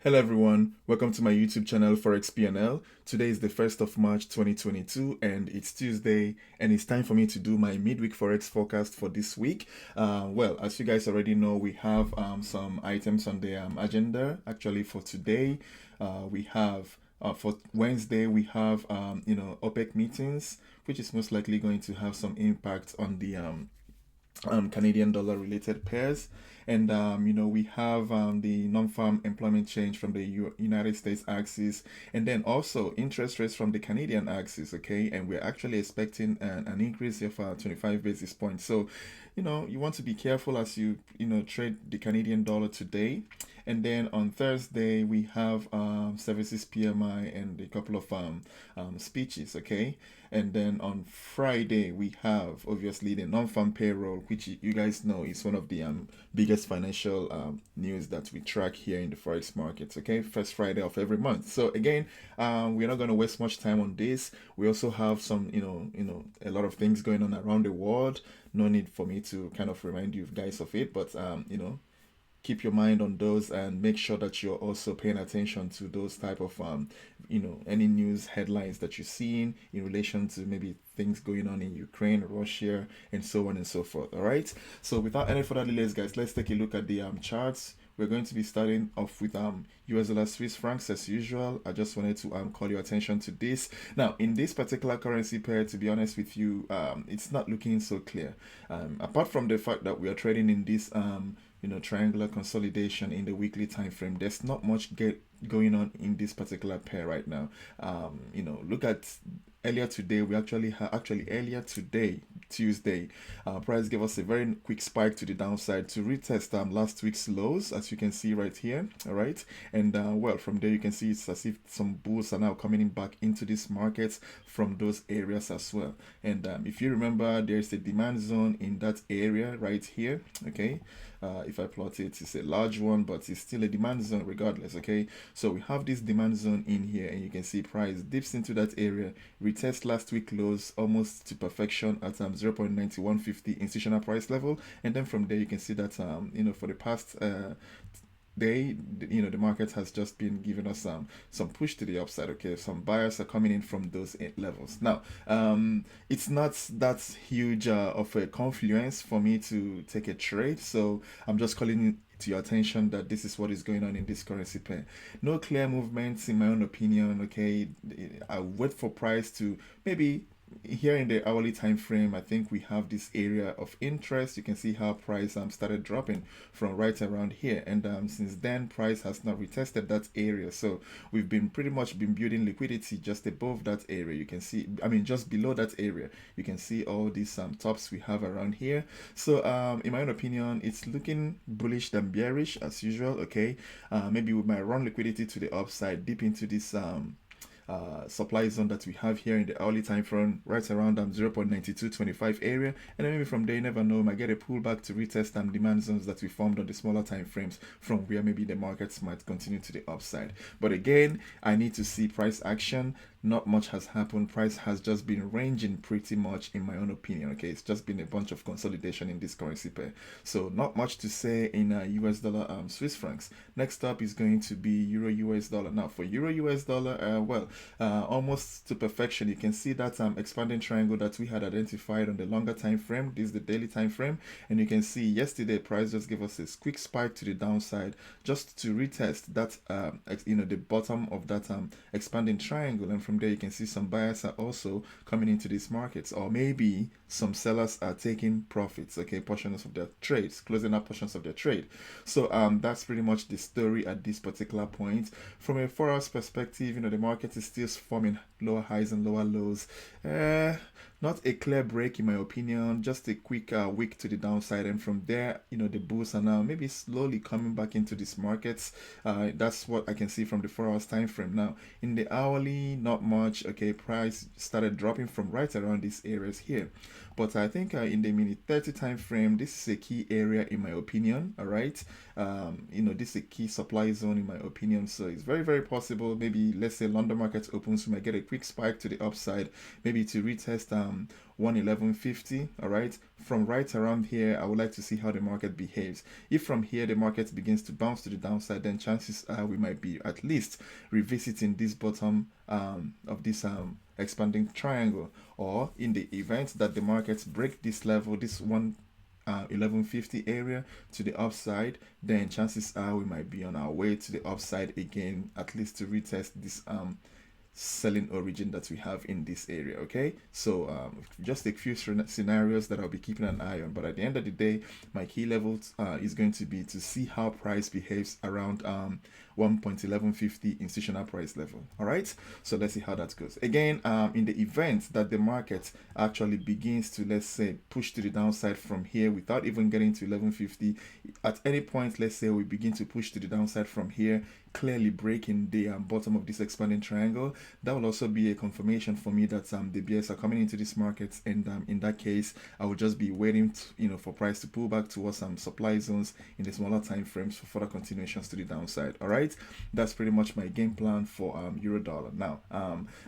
Hello everyone, welcome to my YouTube channel ForexPnL. Today is the 1st of March 2022 and it's Tuesday and it's time for me to do my midweek Forex forecast for this week. Well, as you guys already know, we have some items on the agenda. Actually for today, we have for Wednesday, we have OPEC meetings, which is most likely going to have some impact on the Canadian dollar related pairs. And we have the non-farm employment change from the United States axis, and then also interest rates from the Canadian axis. Okay, and we're actually expecting an increase of 25 basis points. So you want to be careful as you trade the Canadian dollar today. And then on Thursday we have services PMI and a couple of speeches. Okay, and then on Friday we have obviously the non-farm payroll, which you guys know is one of the biggest financial news that we track here in the forex markets. Okay, first Friday of every month. So again, we're not going to waste much time on this. We also have some a lot of things going on around the world. No need for me to kind of remind you guys of it, but keep your mind on those and make sure that you're also paying attention to those type of any news headlines that you're seeing in relation to maybe things going on in Ukraine, Russia, and so on and so forth. All right, so without any further delays, guys, let's take a look at the charts. We're going to be starting off with US dollar Swiss francs as usual. I just wanted to call your attention to this. Now, in this particular currency pair, to be honest with you, it's not looking so clear. Apart from the fact that we are trading in this triangular consolidation in the weekly time frame, there's not much going on in this particular pair right now. Look at earlier today. We actually earlier today, Tuesday, price gave us a very quick spike to the downside to retest last week's lows, as you can see right here. All right, and well, from there you can see it's as if some bulls are now coming in back into this market from those areas as well. And if you remember, there's a demand zone in that area right here. Okay, if I plot it, it's a large one, but it's still a demand zone regardless. Okay, so we have this demand zone in here, and you can see price dips into that area, retest last week lows almost to perfection at 0.9150 institutional price level, and then from there you can see that for the past day, the market has just been giving us some push to the upside. Okay, some buyers are coming in from those levels. Now it's not that huge of a confluence for me to take a trade, so I'm just calling to your attention that this is what is going on in this currency pair. No clear movements in my own opinion. Okay, I wait for price to maybe here in the hourly time frame. I think we have this area of interest. You can see how price started dropping from right around here, and since then price has not retested that area. So we've been pretty much been building liquidity just above that area. You can see, just below that area, you can see all these tops we have around here. So in my own opinion, it's looking bullish than bearish as usual. Okay, maybe we might run liquidity to the upside deep into this supply zone that we have here in the early time frame, right around 0.9225 area, and then maybe from there, you never know, we might get a pullback to retest demand zones that we formed on the smaller time frames, from where maybe the markets might continue to the upside. But again, I need to see price action. Not much has happened. Price has just been ranging pretty much, in my own opinion. Okay, it's just been a bunch of consolidation in this currency pair, so not much to say in US dollar Swiss francs. Next up is going to be Euro US dollar. Now for Euro US dollar, almost to perfection. You can see that expanding triangle that we had identified on the longer time frame. This is the daily time frame, and you can see yesterday price just gave us a quick spike to the downside just to retest that the bottom of that expanding triangle, and from there you can see some buyers are also coming into these markets, or maybe some sellers are taking profits. Okay, portions of their trades, closing up portions of their trade. So that's pretty much the story at this particular point. From a forex perspective, the market is still forming lower highs and lower lows. Not a clear break in my opinion, just a quick wick to the downside, and from there the bulls are now maybe slowly coming back into these markets. That's what I can see from the 4 hours time frame. Now in the hourly, not much. Okay, price started dropping from right around these areas here, but I think in the minute 30 time frame, this is a key area in my opinion. All right, this is a key supply zone in my opinion, so it's very, very possible maybe, let's say London market opens, we might get a quick spike to the upside, maybe to retest 111.50. All right, from right around here, I would like to see how the market behaves. If from here the market begins to bounce to the downside, then chances are we might be at least revisiting this bottom of this expanding triangle, or in the event that the markets break this level, this 1150 area to the upside, then chances are we might be on our way to the upside again, at least to retest this selling origin that we have in this area. Okay, so just a few scenarios that I'll be keeping an eye on, but at the end of the day, my key level is going to be to see how price behaves around 1.1150 institutional price level. All right, so let's see how that goes. Again, in the event that the market actually begins to, let's say, push to the downside from here without even getting to 1150, at any point, let's say we begin to push to the downside from here, clearly breaking the bottom of this expanding triangle, that will also be a confirmation for me that the bears are coming into this market, and in that case, I will just be waiting to, for price to pull back towards some supply zones in the smaller time frames for further continuations to the downside. All right, that's pretty much my game plan for euro dollar. Now,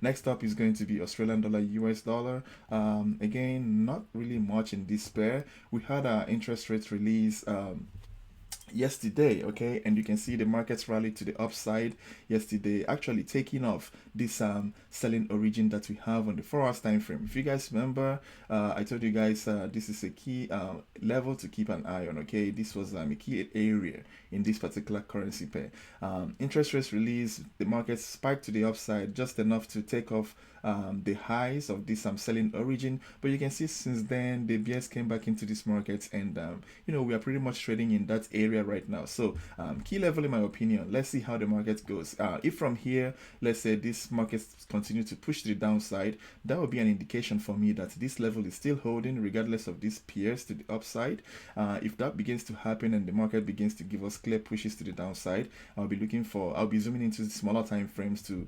next up is going to be Australian dollar, US dollar. Again, not really much in this pair. We had our interest rate release yesterday, okay, and you can see the markets rallied to the upside yesterday, actually taking off this selling origin that we have on the 4 hours time frame. If you guys remember, I told you guys this is a key level to keep an eye on. Okay, this was a key area in this particular currency pair. Interest rates release, the market spiked to the upside just enough to take off the highs of this selling origin, but you can see since then the bears came back into this market, and we are pretty much trading in that area right now. So key level in my opinion, let's see how the market goes. If from here, let's say this market continue to push to the downside, that will be an indication for me that this level is still holding regardless of these peers to the upside. If that begins to happen and the market begins to give us clear pushes to the downside, I'll be zooming into smaller time frames to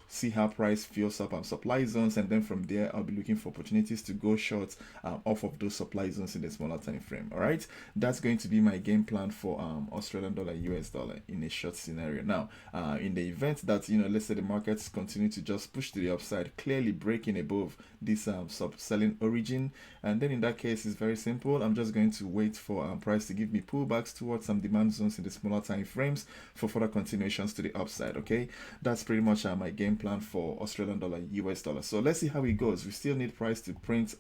see how price fills up supply zones, and then from there I'll be looking for opportunities to go short off of those supply zones in the smaller time frame. All right, that's going to be my game plan for Australian dollar, US dollar in a short scenario. Now, in the event that let's say the markets continue to just push to the upside, clearly breaking above this selling origin, and then in that case it's very simple. I'm just going to wait for price to give me pullbacks towards some demand zones in the smaller time frames for further continuations to the upside. Okay, that's pretty much my game plan for Australian dollar, US dollar. So let's see how it goes. We still need price to print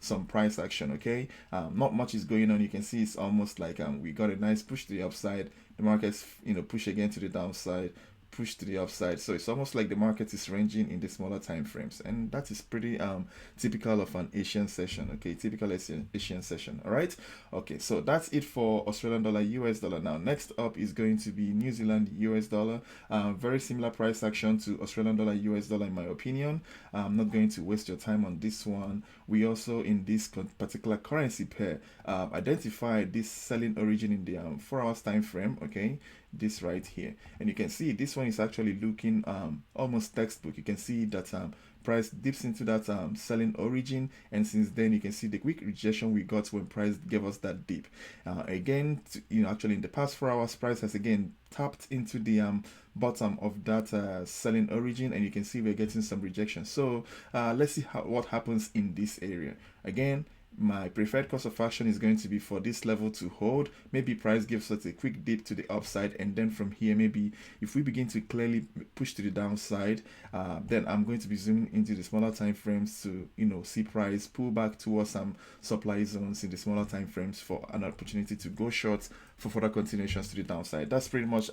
some price action. Okay, not much is going on. You can see it's almost like we got a nice push to the upside, the markets push again to the downside, push to the upside. So it's almost like the market is ranging in the smaller time frames, and that is pretty typical of an Asian session. Okay, typical Asian session. All right, okay, so that's it for Australian dollar, US dollar. Now next up is going to be New Zealand US dollar. Very similar price action to Australian dollar, US dollar in my opinion. I'm not going to waste your time on this one. We also, in this particular currency pair, identified this selling origin in the 4 hours time frame. Okay, this right here, and you can see this one is actually looking almost textbook. You can see that price dips into that selling origin, and since then you can see the quick rejection we got when price gave us that dip. Again, actually in the past 4 hours, price has again tapped into the bottom of that selling origin, and you can see we're getting some rejection. So let's see what happens in this area. Again, my preferred course of action is going to be for this level to hold. Maybe price gives us a quick dip to the upside, and then from here, maybe if we begin to clearly push to the downside, then I'm going to be zooming into the smaller time frames to see price pull back towards some supply zones in the smaller time frames for an opportunity to go short for further continuations to the downside. That's pretty much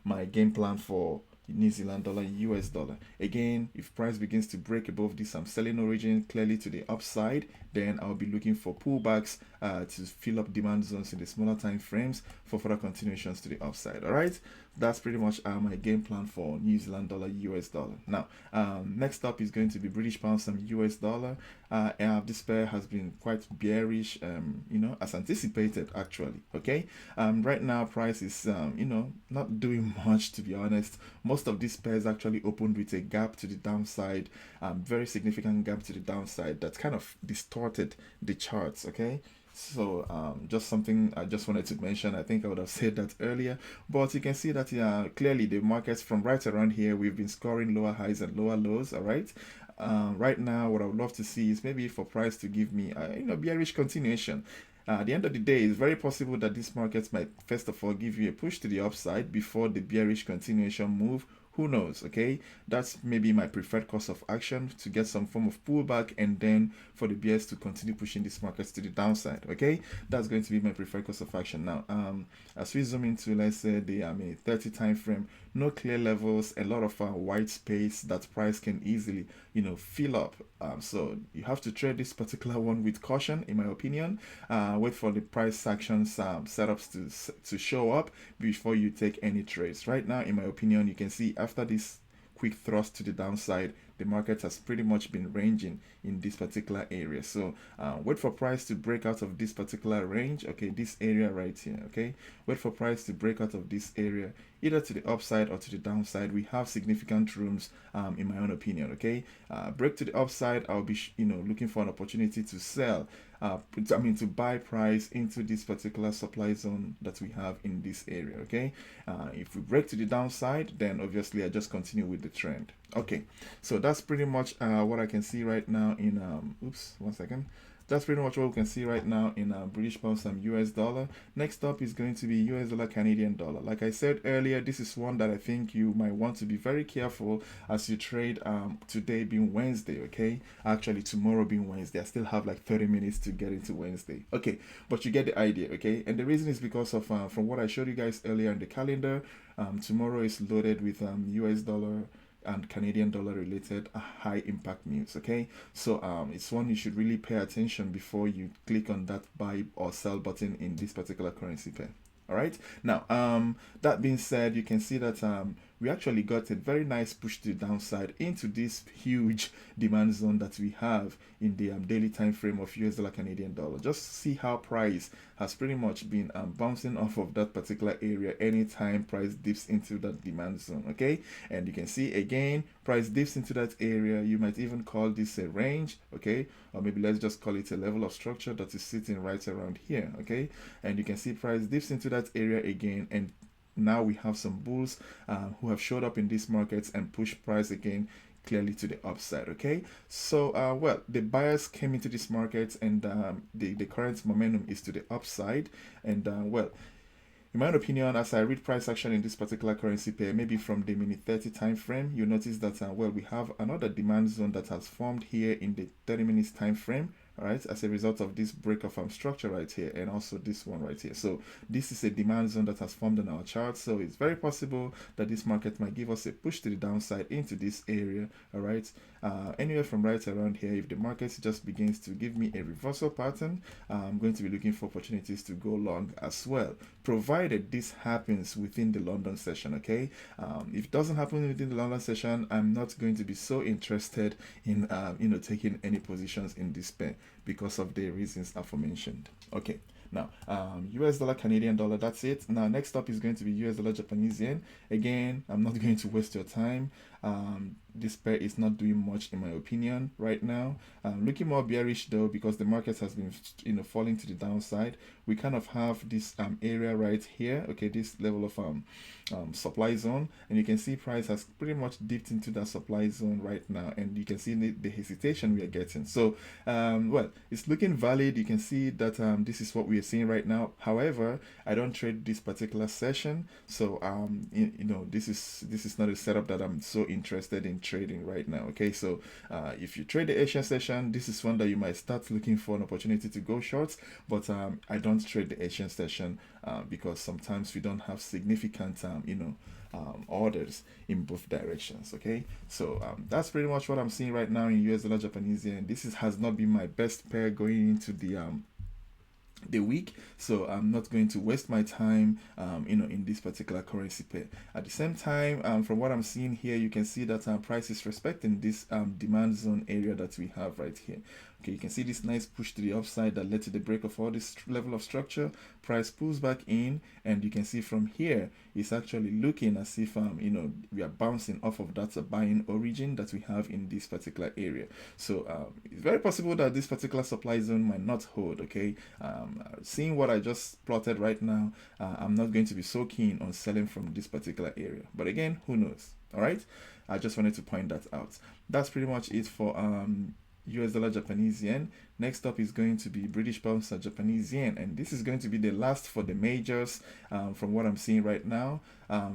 my game plan for New Zealand dollar, US dollar. Again, if price begins to break above this selling origin clearly to the upside, then I'll be looking for pullbacks to fill up demand zones in the smaller time frames for further continuations to the upside. All right, that's pretty much my game plan for New Zealand dollar, US dollar. Now, next up is going to be British pound, some US dollar. This pair has been quite bearish, as anticipated actually. Okay, right now price is not doing much, to be honest. Most of these pairs actually opened with a gap to the downside, very significant gap to the downside that kind of distorted the charts. Okay, so just something I just wanted to mention. I think I would have said that earlier, but you can see that clearly the markets from right around here, we've been scoring lower highs and lower lows. All right, Right now, what I would love to see is maybe for price to give me, bearish continuation. At the end of the day, it's very possible that this market might first of all give you a push to the upside before the bearish continuation move. Who knows? Okay, that's maybe my preferred course of action, to get some form of pullback and then for the bears to continue pushing this market to the downside. Okay, that's going to be my preferred course of action. Now, as we zoom into, let's say, the 30 time frame, no clear levels, a lot of white space that price can easily fill up. So you have to trade this particular one with caution, in my opinion. Wait for the price actions setups to show up before you take any trades. Right now, in my opinion, you can see after this quick thrust to the downside, the market has pretty much been ranging in this particular area. So wait for price to break out of this particular range. Okay, this area right here. Okay, wait for price to break out of this area, either to the upside or to the downside. We have significant rooms, in my own opinion. Okay, break to the upside, I'll be looking for an opportunity to sell. To buy price into this particular supply zone that we have in this area. Okay, if we break to the downside, then obviously I just continue with the trend. Okay, so that's pretty much what I can see right now in oops, one second. That's pretty much what we can see right now in British pounds and US dollar. Next up is going to be US dollar, Canadian dollar. Like I said earlier, this is one that I think you might want to be very careful as you trade, today being Wednesday, okay? Actually, tomorrow being Wednesday. I still have like 30 minutes to get into Wednesday. Okay, but you get the idea, okay? And the reason is because of, from what I showed you guys earlier in the calendar, tomorrow is loaded with US dollar and Canadian dollar related high impact news. Okay, so it's one you should really pay attention before you click on that buy or sell button in this particular currency pair. All right, now that being said, you can see that we actually got a very nice push to the downside into this huge demand zone that we have in the daily time frame of US dollar, Canadian dollar. Just see how price has pretty much been bouncing off of that particular area anytime price dips into that demand zone. Okay, and you can see again price dips into that area. You might even call this a range, okay, or maybe let's just call it a level of structure that is sitting right around here. Okay, and you can see price dips into that area again, and now we have some bulls who have showed up in these markets and pushed price again clearly to the upside. Okay, so well, the buyers came into this market, and the current momentum is to the upside. And well, in my opinion, as I read price action in this particular currency pair, maybe from the minute 30 time frame, you notice that well, we have another demand zone that has formed here in the 30 minutes time frame. All right, as a result of this break of structure right here, and also this one right here. So this is a demand zone that has formed on our chart, so it's very possible that this market might give us a push to the downside into this area. All right, anywhere from right around here, if the market just begins to give me a reversal pattern, I'm going to be looking for opportunities to go long as well, provided this happens within the London session. Okay, if it doesn't happen within the London session, I'm not going to be so interested in taking any positions in this pair, because of the reasons aforementioned. Okay, now US dollar, Canadian dollar, that's it. Now next up is going to be US dollar, Japanese yen. Again, I'm not going to waste your time. This pair is not doing much in my opinion right now. Looking more bearish though, because the market has been falling to the downside. We kind of have this area right here, okay, this level of supply zone, and you can see price has pretty much dipped into that supply zone right now, and you can see the hesitation we are getting. So well, it's looking valid. You can see that this is what we are seeing right now. However, I don't trade this particular session, so this is not a setup that I'm so interested in trading right now. Okay, so if you trade the Asian session, this is one that you might start looking for an opportunity to go short, but I don't trade the Asian session because sometimes we don't have significant orders in both directions. Okay, so that's pretty much what I'm seeing right now in US dollar, Japanese yen. This has not been my best pair going into the week, so I'm not going to waste my time in this particular currency pair. At the same time, from what I'm seeing here, you can see that price is respecting this demand zone area that we have right here. Okay, you can see this nice push to the upside that led to the break of all this level of structure. Price pulls back in, and you can see from here it's actually looking as if we are bouncing off of that buying origin that we have in this particular area. So it's very possible that this particular supply zone might not hold. Okay, seeing what I just plotted right now, I'm not going to be so keen on selling from this particular area, but again, who knows? All right, I just wanted to point that out. That's pretty much it for US dollar Japanese yen. Next up is going to be British pound Japanese yen, and this is going to be the last for the majors from what I'm seeing right now.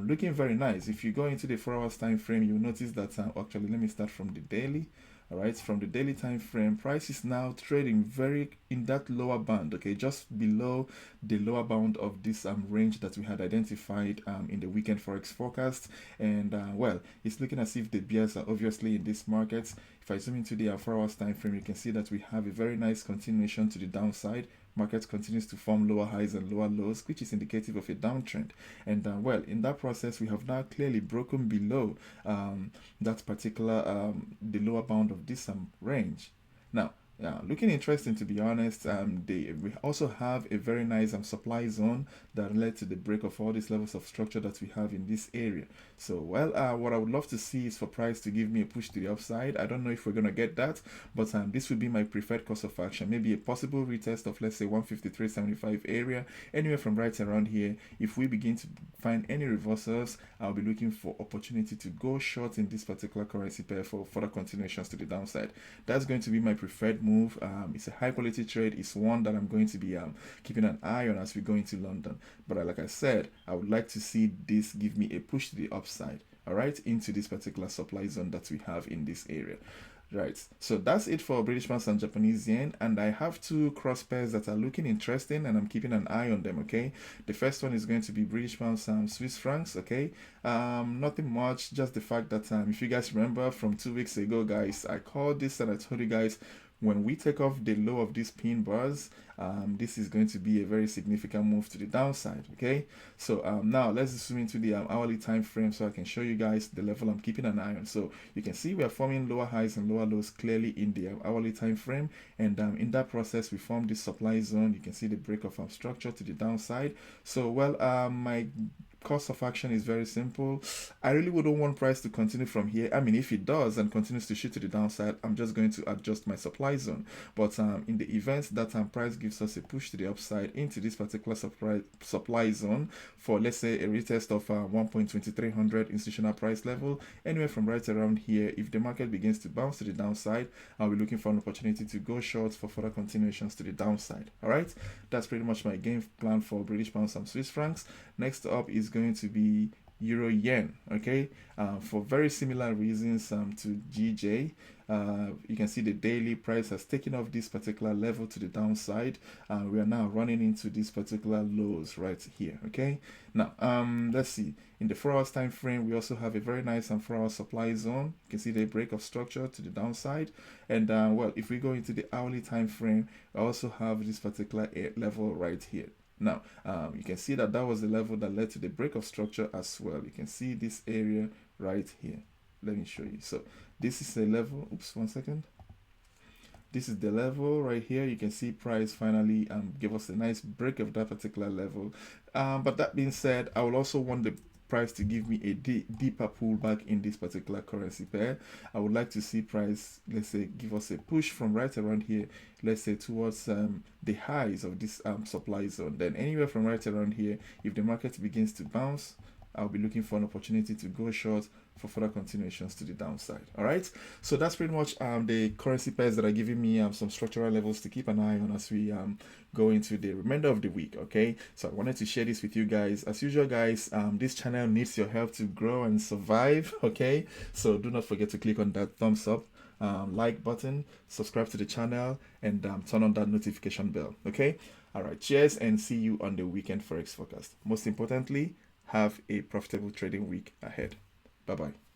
Looking very nice. If you go into the 4 hours time frame, you'll notice that actually, let me start from the daily. All right, from the daily time frame, price is now trading very in that lower band, okay, just below the lower bound of this range that we had identified in the weekend forex forecast. And well, it's looking as if the bears are obviously in this market. If I zoom into the 4 hours time frame, you can see that we have a very nice continuation to the downside. Market continues to form lower highs and lower lows, which is indicative of a downtrend. And well, in that process, we have now clearly broken below that particular the lower bound of this range. Now, looking interesting, to be honest. We also have a very nice supply zone that led to the break of all these levels of structure that we have in this area. So, well, what I would love to see is for price to give me a push to the upside. I don't know if we're going to get that, but this would be my preferred course of action. Maybe a possible retest of, let's say, 153.75 area, anywhere from right around here. If we begin to find any reversals, I'll be looking for opportunity to go short in this particular currency pair for further continuations to the downside. That's going to be my preferred move. It's a high quality trade. It's one that I'm going to be keeping an eye on as we go into London. But like I said, I would like to see this give me a push to the upside, all right, into this particular supply zone that we have in this area. Right, so that's it for British pounds and Japanese yen, and I have two cross pairs that are looking interesting and I'm keeping an eye on them. Okay, the first one is going to be British pounds and Swiss francs. Okay, nothing much, just the fact that if you guys remember from 2 weeks ago, guys, I called this and I told you guys, when we take off the low of these pin bars, this is going to be a very significant move to the downside. Okay, so now let's zoom into the hourly time frame so I can show you guys the level I'm keeping an eye on. So you can see we are forming lower highs and lower lows clearly in the hourly time frame, and in that process we form this supply zone. You can see the break of structure to the downside. So well, my course of action is very simple. I really wouldn't want price to continue from here. I mean, if it does and continues to shoot to the downside, I'm just going to adjust my supply zone. But in the event that price gives us a push to the upside into this particular supply zone for, let's say, a retest of 1.2300 institutional price level, anywhere from right around here, if the market begins to bounce to the downside, I'll be looking for an opportunity to go short for further continuations to the downside. All right, that's pretty much my game plan for British pounds and Swiss francs. Next up is going to be Euro Yen. Okay, for very similar reasons to GJ. You can see the daily price has taken off this particular level to the downside. We are now running into these particular lows right here. Okay, now let's see, in the 4 hours time frame we also have a very nice 4 hour supply zone. You can see the break of structure to the downside, and well, if we go into the hourly time frame, we also have this particular level right here. Now, you can see that was the level that led to the break of structure as well. You can see this area right here. Let me show you. So this is a level. Oops, 1 second. This is the level right here. You can see price finally give us a nice break of that particular level. But that being said, I will also want the price to give me a deeper pullback in this particular currency pair. I would like to see price, let's say, give us a push from right around here, let's say towards the highs of this supply zone. Then anywhere from right around here, if the market begins to bounce, I'll be looking for an opportunity to go short for further continuations to the downside. All right, so that's pretty much the currency pairs that are giving me some structural levels to keep an eye on as we go into the remainder of the week. Okay, so I wanted to share this with you guys. As usual, guys, this channel needs your help to grow and survive. Okay, so do not forget to click on that thumbs up, like button, subscribe to the channel, and turn on that notification bell. Okay, all right, cheers, and see you on the weekend forex forecast. Most importantly, have a profitable trading week ahead. Bye-bye.